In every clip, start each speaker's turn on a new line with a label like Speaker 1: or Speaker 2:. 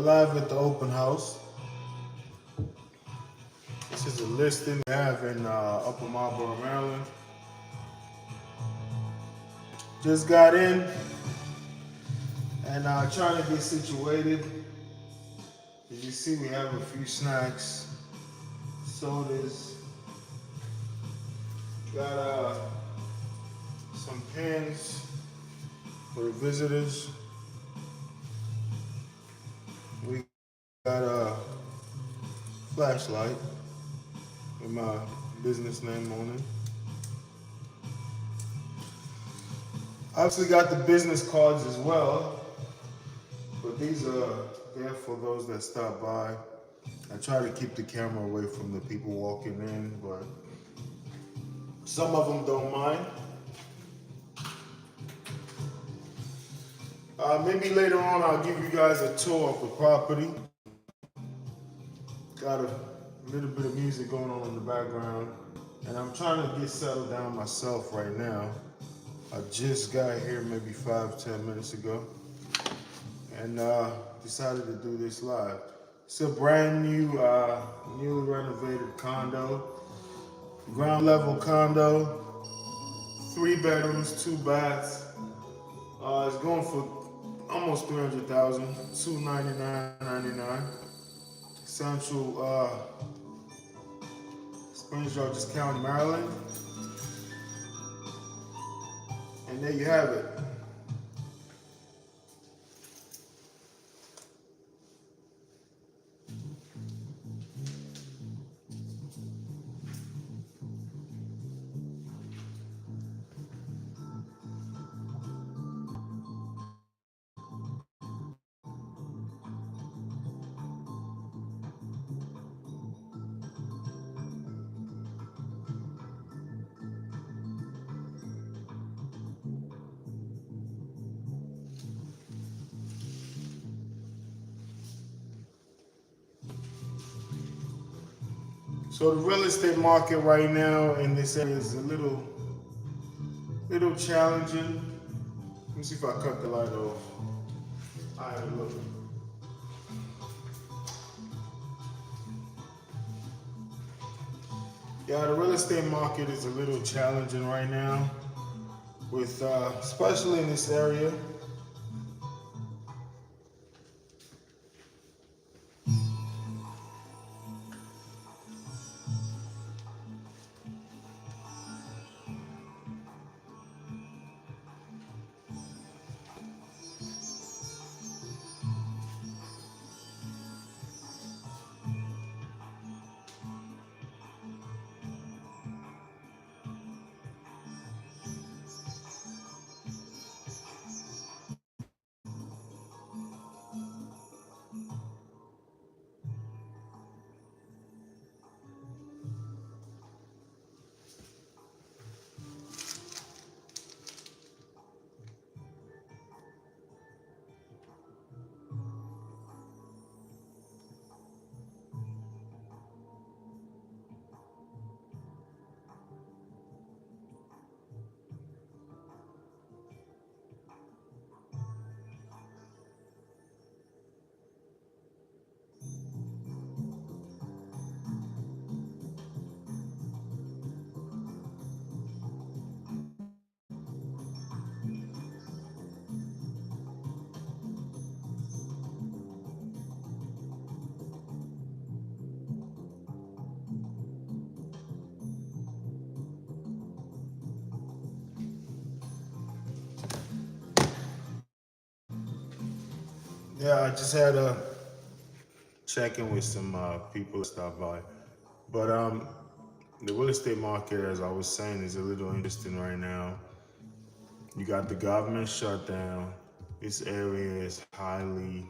Speaker 1: live at the open house. This is a listing we have in Upper Marlboro, Maryland. Just got in and trying to get situated. As you see, we have a few snacks, sodas. Got some pens for the visitors. We got a flashlight with my business name on it. Obviously got the business cards as well, but these are there for those that stop by. I try to keep the camera away from the people walking in, but some of them don't mind. Maybe later on I'll give you guys a tour of the property. Got a little bit of music going on in the background, and I'm trying to get settled down myself right now. I just got here maybe 5-10 minutes ago, and decided to do this live. It's a brand new, newly renovated condo, ground level condo, 3 bedrooms, 2 baths. It's going for almost $300,000, $299.99. Central Springs, Georges County, Maryland. And there you have it. So the real estate market right now in this area is a little challenging. Let me see if I cut the light off. All right, look. Yeah, the real estate market is a little challenging right now, with especially in this area. Yeah, I just had a check in with some people that stopped by. But the real estate market, as I was saying, is a little interesting right now. You got the government shutdown. This area is highly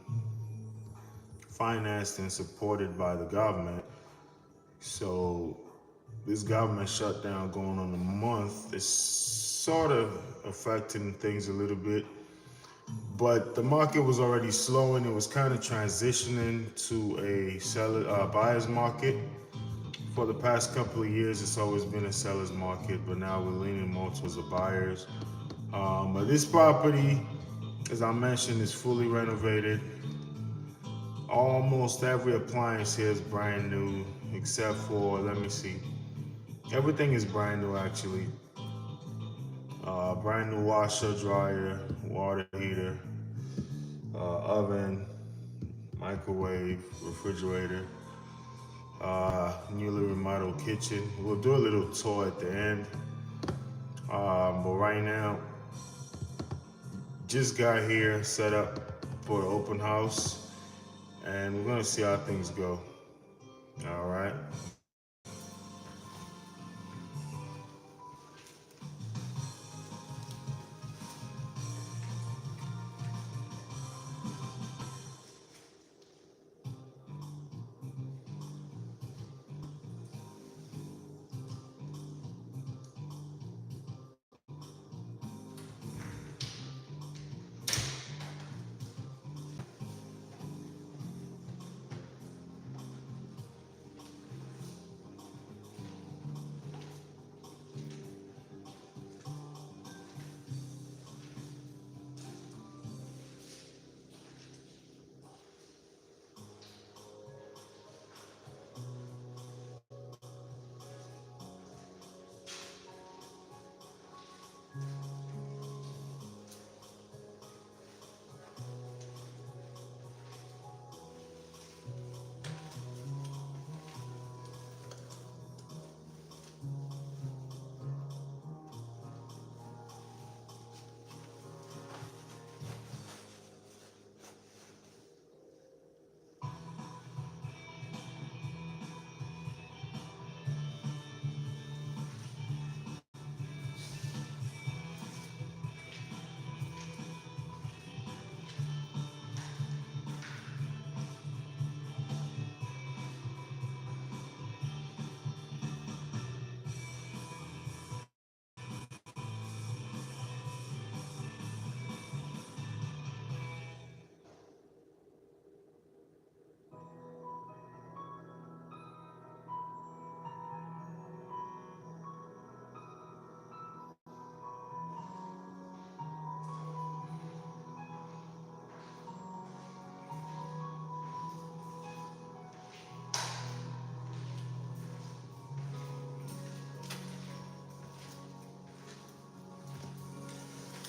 Speaker 1: financed and supported by the government. So this government shutdown going on a month is sort of affecting things a little bit. But the market was already slowing. It was kind of transitioning to a buyer's market. For the past couple of years, it's always been a seller's market, but now we're leaning more towards the buyers. But this property, as I mentioned, is fully renovated. Almost every appliance here is brand new, except for, let me see, everything is brand new actually. Brand new washer, dryer, water heater, oven, microwave, refrigerator, newly remodeled kitchen. We'll do a little tour at the end. But right now, just got here, set up for the open house, and we're gonna see how things go. All right.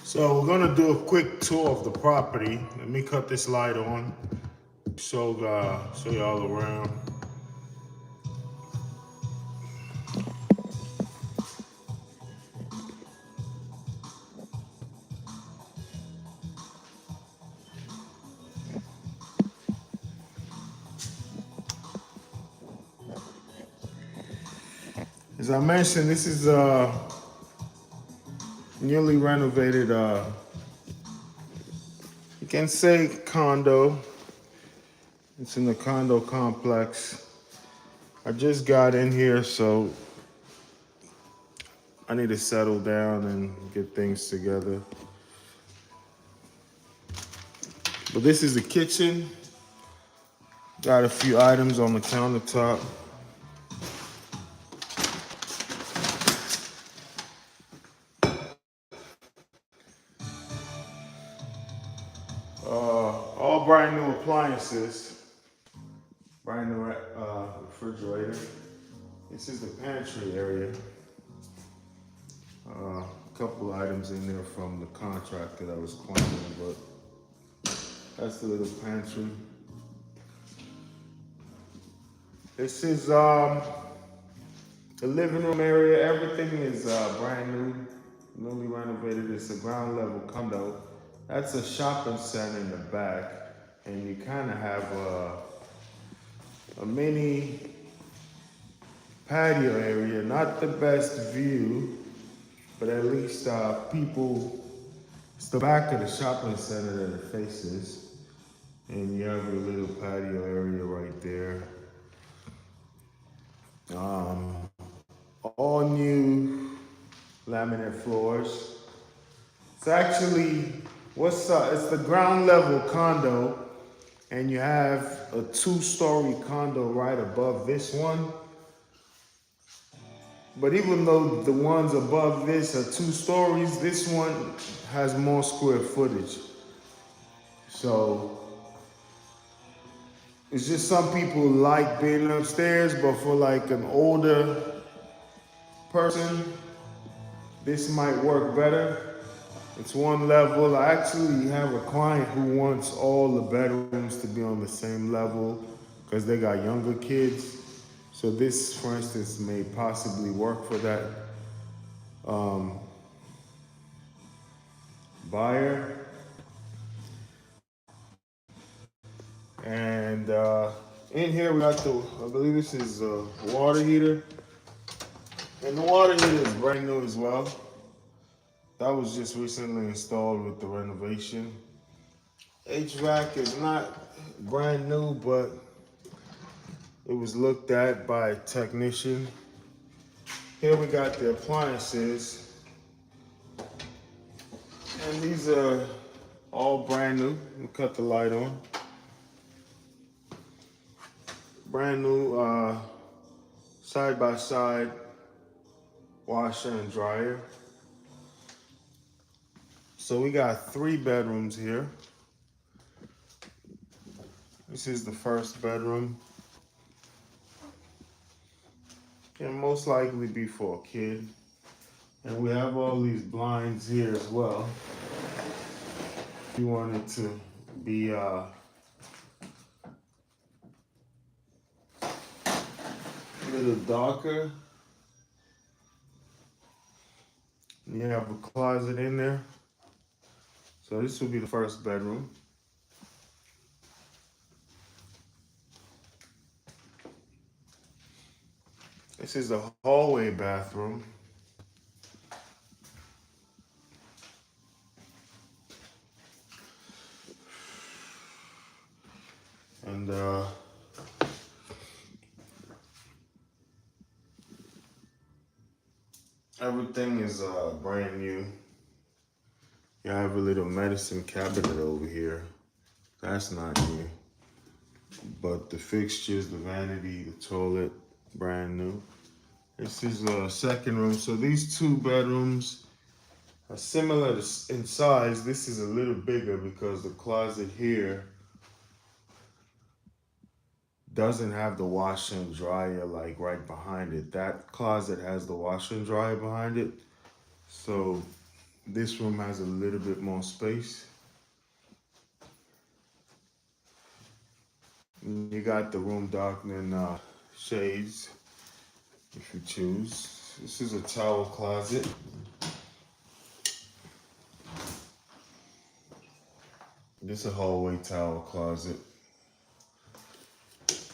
Speaker 1: So we're gonna do a quick tour of the property. Let me cut this light on. Show y'all around. As I mentioned, this is a newly renovated, you can say condo. It's in the condo complex. I just got in here, so I need to settle down and get things together. But this is the kitchen. Got a few items on the countertop. All brand new appliances. Brand new refrigerator. This is the pantry area. A couple items in there from the contract that I was claiming, but that's the little pantry. This is the living room area. Everything is brand new, newly renovated. It's a ground level condo. That's a shopping center in the back, and you kind of have a mini patio area. Not the best view, but at least people, it's the back of the shopping center that it faces. And you have your little patio area right there. All new laminate floors. It's actually, it's the ground level condo, and you have a two-story condo right above this one. But even though the ones above this are 2 stories, this one has more square footage. So It's just some people like being upstairs, but for like an older person, this might work better. It's one level. I actually have a client who wants all the bedrooms to be on the same level because they got younger kids. So this, for instance, may possibly work for that buyer. And in here we got I believe this is a water heater. And the water heater is brand new as well. That was just recently installed with the renovation. HVAC is not brand new, but it was looked at by a technician. Here we got the appliances. And these are all brand new. Let me cut the light on. Brand new side by side washer and dryer. So we got 3 bedrooms here. This is the first bedroom. Can most likely be for a kid. And we have all these blinds here as well. If you want it to be a little darker. You have a closet in there. So this will be the first bedroom. This is the hallway bathroom. And everything is brand new. You have a little medicine cabinet over here. That's not new. But the fixtures, the vanity, the toilet, brand new. This is a second room. So these 2 bedrooms are similar in size. This is a little bigger because the closet here doesn't have the washer and dryer like right behind it. That closet has the washer and dryer behind it. So this room has a little bit more space. You got the room darkening shades if you choose. This is a towel closet. This is a hallway towel closet.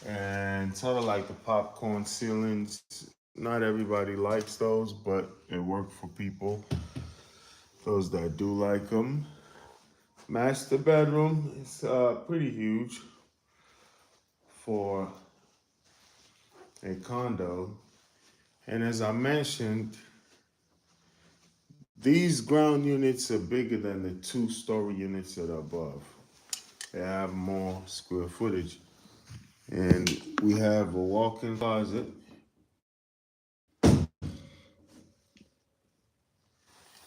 Speaker 1: And sort of like the popcorn ceilings. Not everybody likes those, but it worked for people. Those that do like them. Master bedroom is pretty huge for a condo. And as I mentioned, these ground units are bigger than the 2-story units that are above. They have more square footage. And we have a walk-in closet.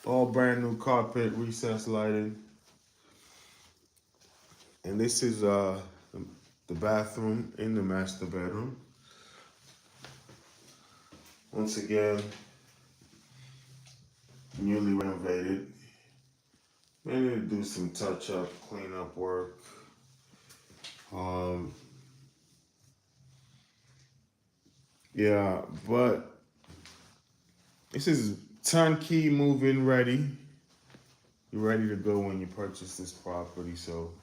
Speaker 1: All brand new carpet, recessed lighting. And this is the bathroom in the master bedroom. Once again, newly renovated. May need to do some touch-up, clean-up work. Yeah, but this is turnkey, move-in ready. You're ready to go when you purchase this property. So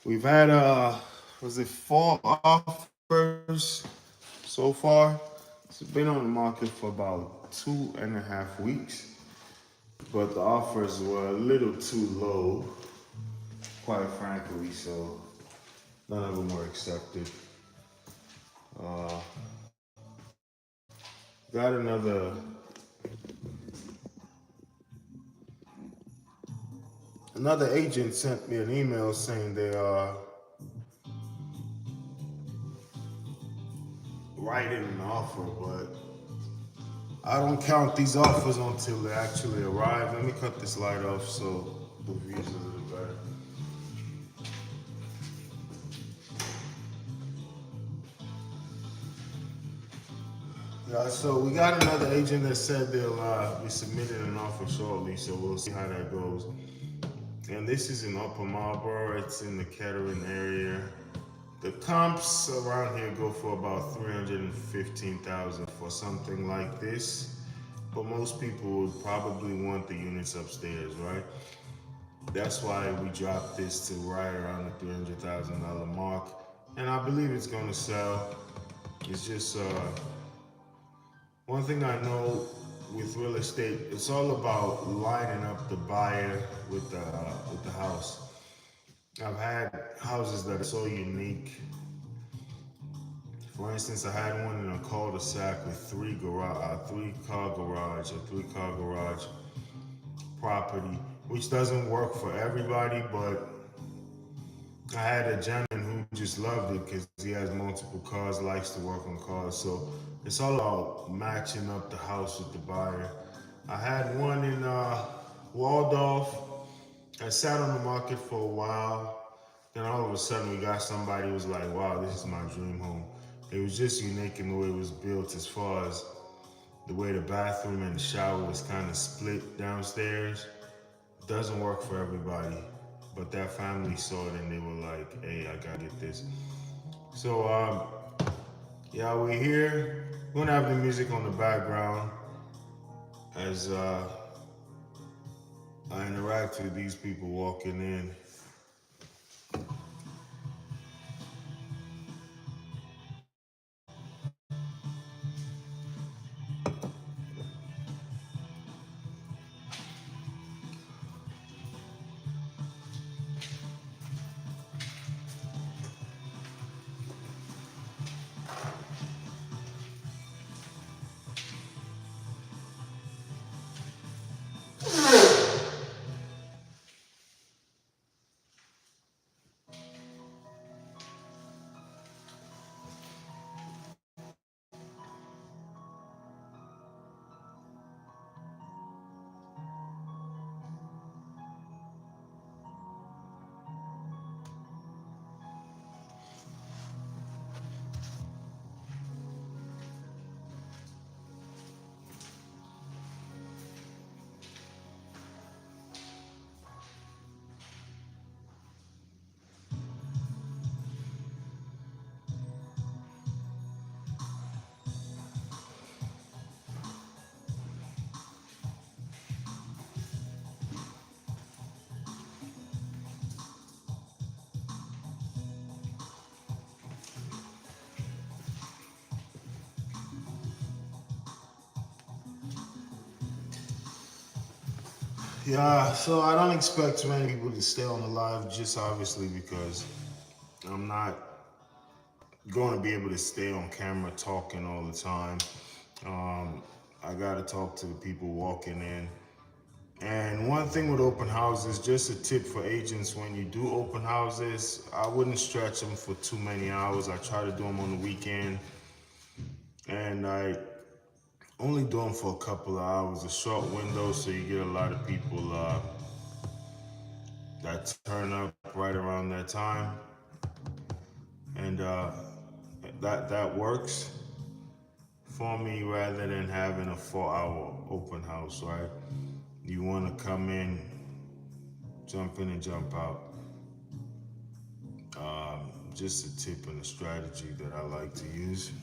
Speaker 1: we've had was it 4 offers so far? It's been on the market for about 2.5 weeks, but the offers were a little too low, quite frankly. So none of them were accepted. Got another agent sent me an email saying they are writing an offer, but I don't count these offers until they actually arrive. Let me cut this light off so the view's a little better. Yeah, so we got another agent that said they'll be submitting an offer shortly, so we'll see how that goes. And this is in Upper Marlboro. It's in the Kettering area. The comps around here go for about 315,000 for something like this, but most people would probably want the units upstairs, right? That's why we dropped this to right around the $300,000 mark, and I believe it's going to sell. It's just one thing I know with real estate, it's all about lining up the buyer with the house. I've had houses that are so unique. For instance, I had one in a cul-de-sac with three car garage, a 3 car garage property, which doesn't work for everybody, but I had a gentleman who just loved it because he has multiple cars, likes to work on cars. So it's all about matching up the house with the buyer. I had one in Waldorf. I sat on the market for a while. Then all of a sudden we got somebody who was like, wow, this is my dream home. It was just unique in the way it was built, as far as the way the bathroom and the shower was kind of split downstairs. Doesn't work for everybody. But that family saw it and they were like, hey, I gotta get this. So yeah, we're here. We're gonna have the music on the background as I interact with these people walking in. Yeah, so I don't expect too many people to stay on the live, just obviously because I'm not going to be able to stay on camera talking all the time. Um, I got to talk to the people walking in. And one thing with open houses, just a tip for agents: when you do open houses, I wouldn't stretch them for too many hours. I try to do them on the weekend, and I only do them for a couple of hours, a short window, so you get a lot of people that turn up right around that time, and that works for me rather than having a 4 hour open house, right? You want to come in, jump in and jump out. Just a tip and a strategy that I like to use.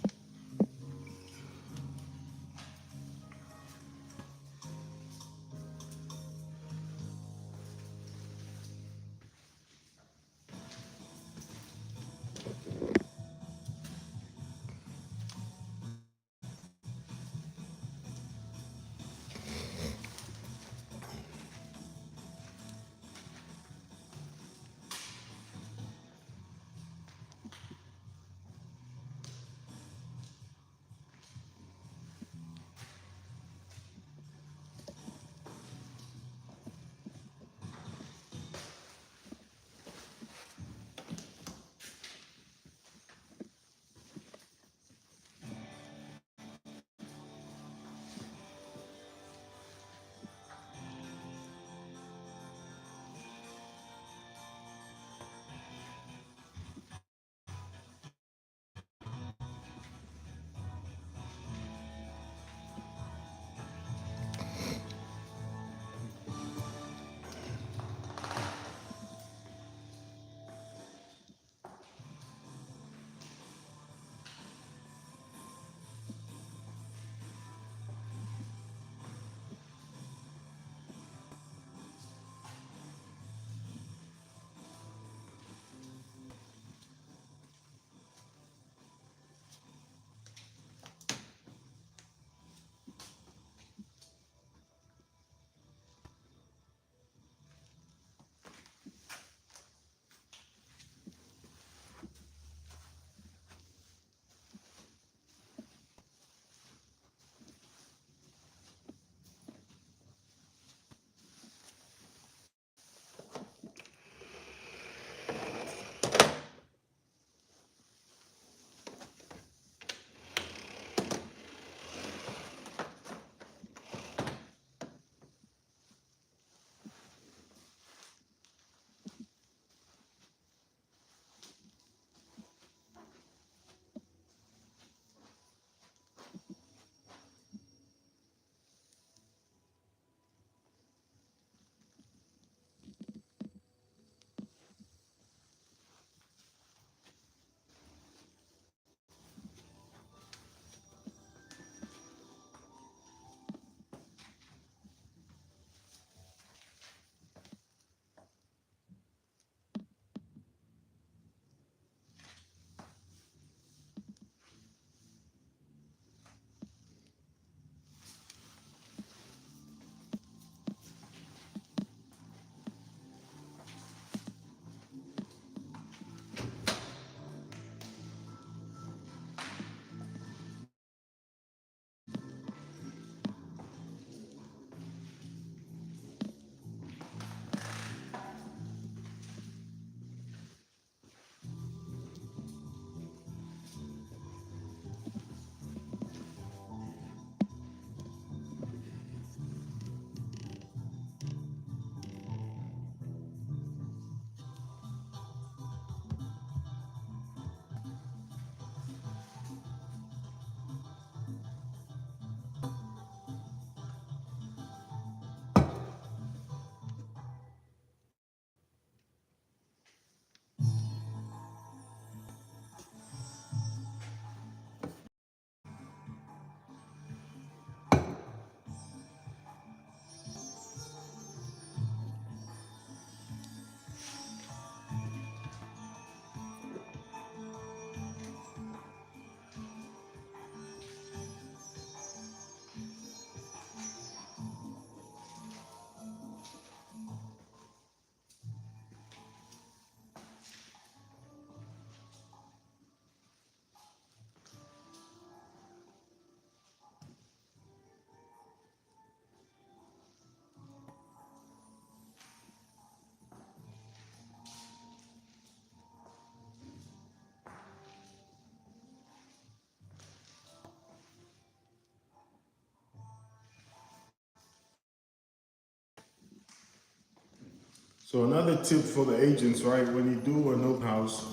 Speaker 1: So another tip for the agents, right? When you do an open house,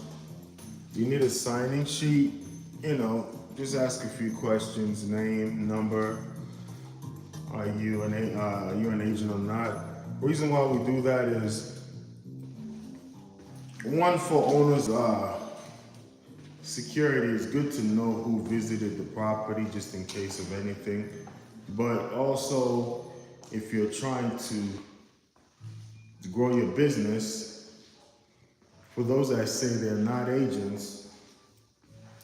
Speaker 1: you need a signing sheet. Just ask a few questions: name, number. Are you an agent or not? Reason why we do that is one, for owners. Security is good to know who visited the property just in case of anything. But also, if you're trying to grow your business, for those that say they're not agents,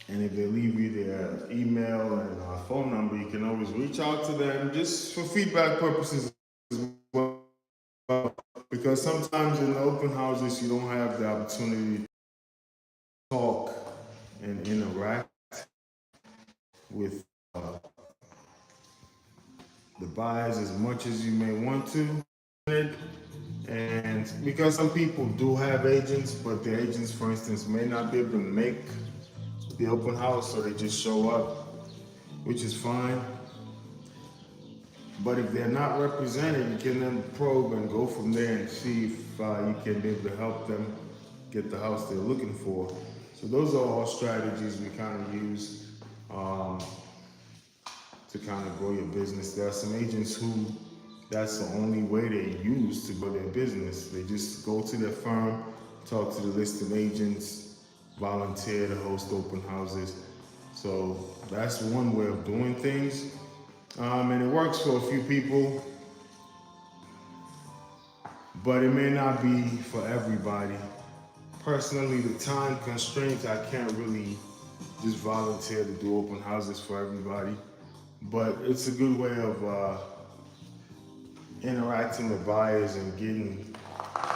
Speaker 1: and if they leave you their email and phone number, you can always reach out to them just for feedback purposes as well. Because sometimes in the open houses, you don't have the opportunity to talk and interact with the buyers as much as you may want to. And because some people do have agents, but the agents, for instance, may not be able to make the open house, so they just show up, which is fine. But if they're not represented, you can then probe and go from there and see if you can be able to help them get the house they're looking for. So those are all strategies we kind of use to kind of grow your business. There are some agents who that's the only way they use to grow their business. They just go to their firm, talk to the list of agents, volunteer to host open houses. So that's one way of doing things. And it works for a few people, but it may not be for everybody. Personally, the time constraints, I can't really just volunteer to do open houses for everybody. But it's a good way of interacting with buyers and getting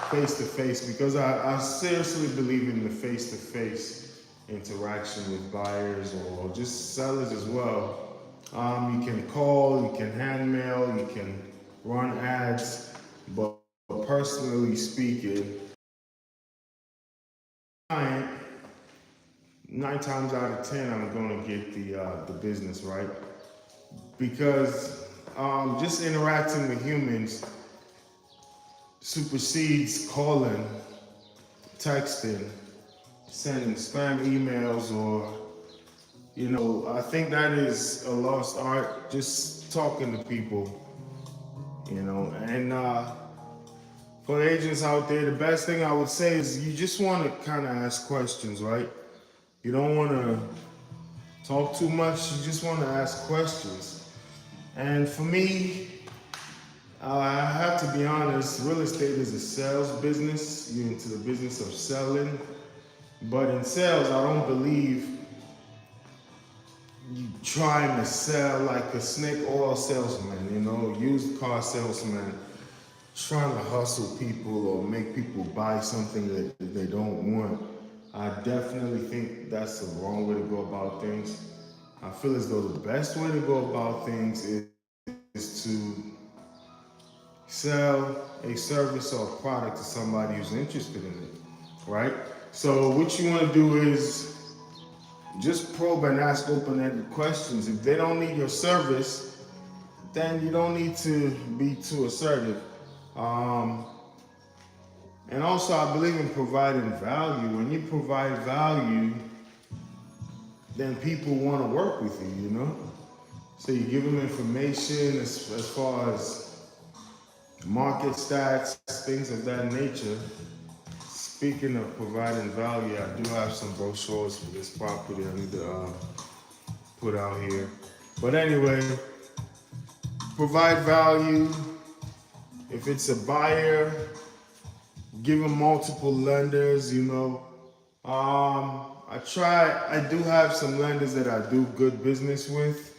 Speaker 1: face-to-face, because I seriously believe in the face-to-face interaction with buyers or just sellers as well. You can call, you can hand mail, you can run ads, but personally speaking, client, 9 times out of 10, I'm going to get the business, right? Because just interacting with humans supersedes calling, texting, sending spam emails, or I think that is a lost art. Just talking to people, and for the agents out there, the best thing I would say is you just want to kind of ask questions, right? You don't want to talk too much. You just want to ask questions. And for me, I have to be honest, real estate is a sales business. You're into the business of selling. But in sales, I don't believe you trying to sell like a snake oil salesman, used car salesman, trying to hustle people or make people buy something that they don't want. I definitely think that's the wrong way to go about things. I feel as though the best way to go about things is to sell a service or a product to somebody who's interested in it, right? So what you want to do is just probe and ask open-ended questions. If they don't need your service, then you don't need to be too assertive. And also, I believe in providing value. When you provide value, then people want to work with you. So you give them information as far as market stats, things of that nature. Speaking of providing value, I do have some brochures for this property I need to put out here. But anyway, provide value. If it's a buyer, give them multiple lenders. I do have some lenders that I do good business with,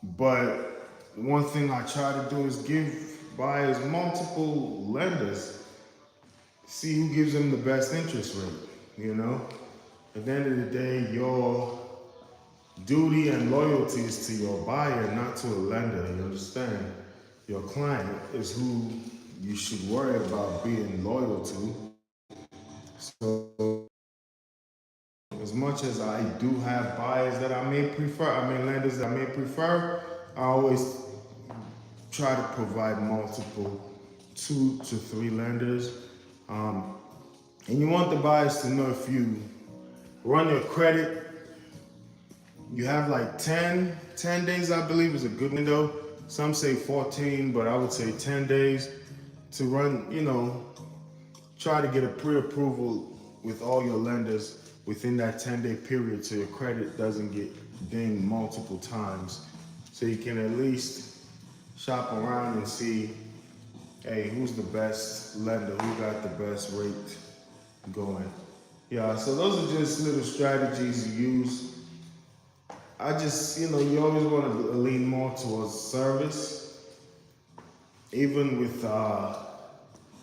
Speaker 1: but one thing I try to do is give buyers multiple lenders. See who gives them the best interest rate. At the end of the day, your duty and loyalty is to your buyer, not to a lender. You understand? Your client is who you should worry about being loyal to. So as much as I do have buyers that lenders that I may prefer, I always try to provide multiple 2 to 3 lenders. And you want the buyers to know if you run your credit, you have like 10 days, I believe is a good window. Some say 14, but I would say 10 days to run, try to get a pre-approval with all your lenders within that 10-day period so your credit doesn't get dinged multiple times. So you can at least shop around and see, hey, who's the best lender, who got the best rate going. Yeah, so those are just little strategies you use. I just, you always want to lean more towards service. Even with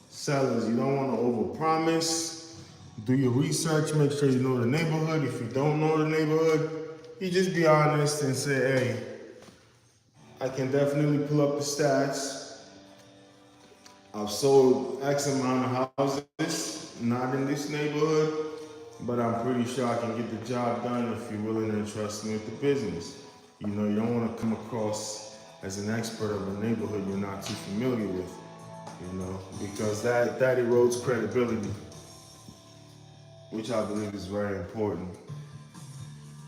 Speaker 1: sellers, you don't want to overpromise. Do your research, make sure you know the neighborhood. If you don't know the neighborhood, you just be honest and say, hey, I can definitely pull up the stats. I've sold X amount of houses, not in this neighborhood, but I'm pretty sure I can get the job done if you're willing to trust me with the business. You don't want to come across as an expert of a neighborhood you're not too familiar with, because that erodes credibility, which I believe is very important.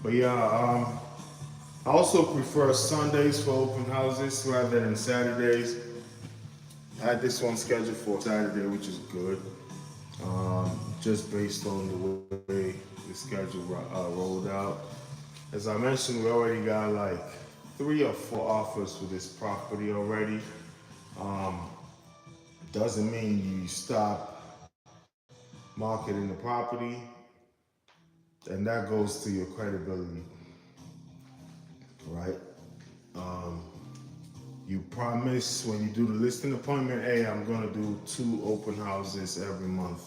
Speaker 1: But yeah, I also prefer Sundays for open houses rather than Saturdays. I had this one scheduled for Saturday, which is good. Just based on the way the schedule rolled out. As I mentioned, we already got like 3 or 4 offers for this property already. Doesn't mean you stop marketing the property, and that goes to your credibility, right? You promise when you do the listing appointment, hey, I'm gonna do 2 open houses every month,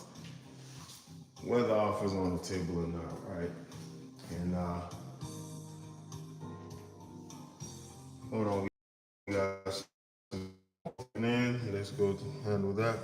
Speaker 1: whether offer's on the table or not, right? And hold on, we got some in. Let's go handle that.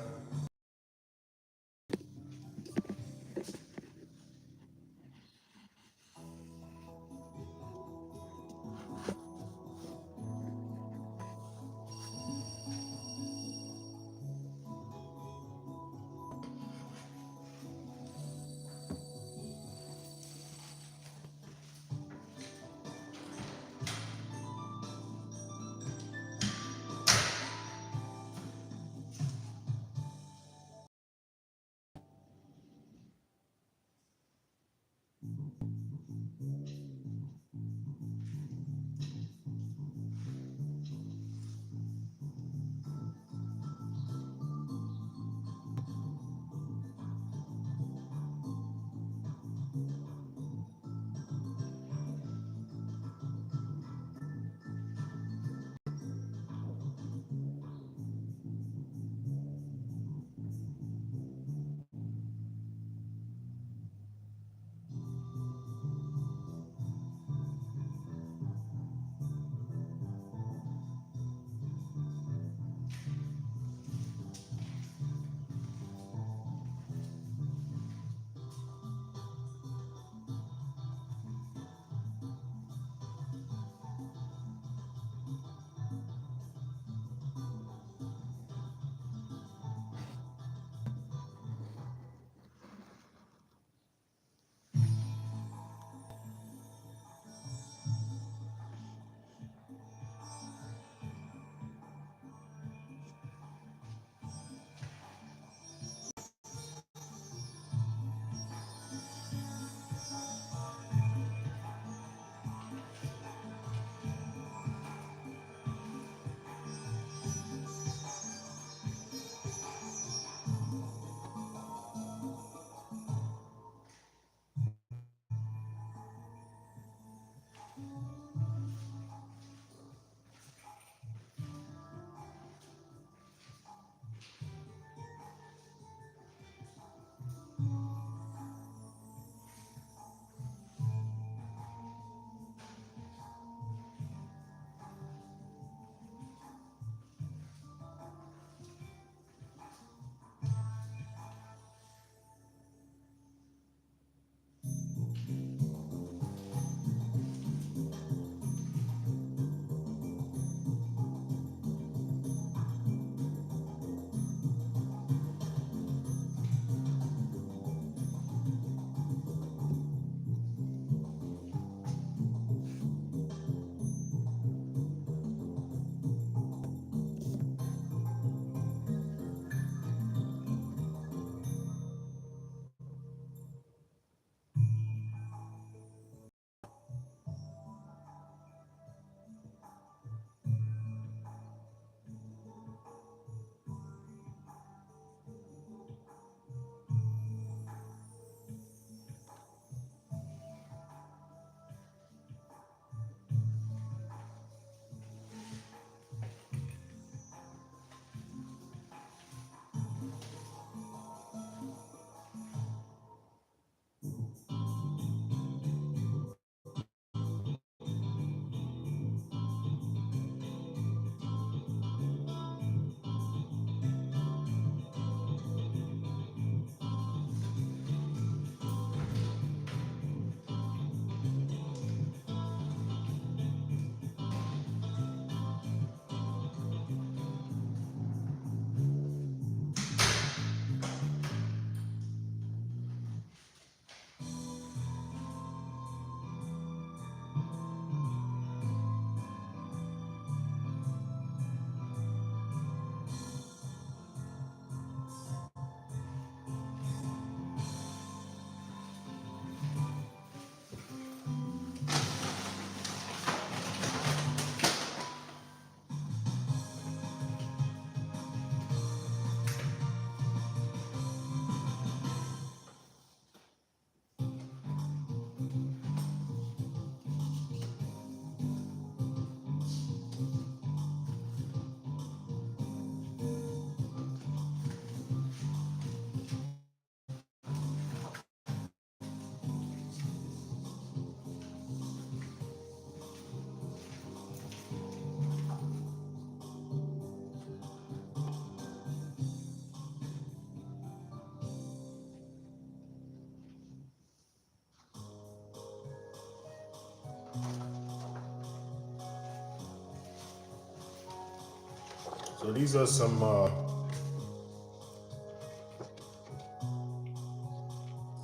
Speaker 1: So these are some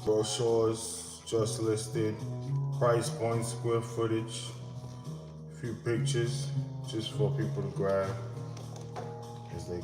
Speaker 1: brochures just listed, price point, square footage, a few pictures just for people to grab as they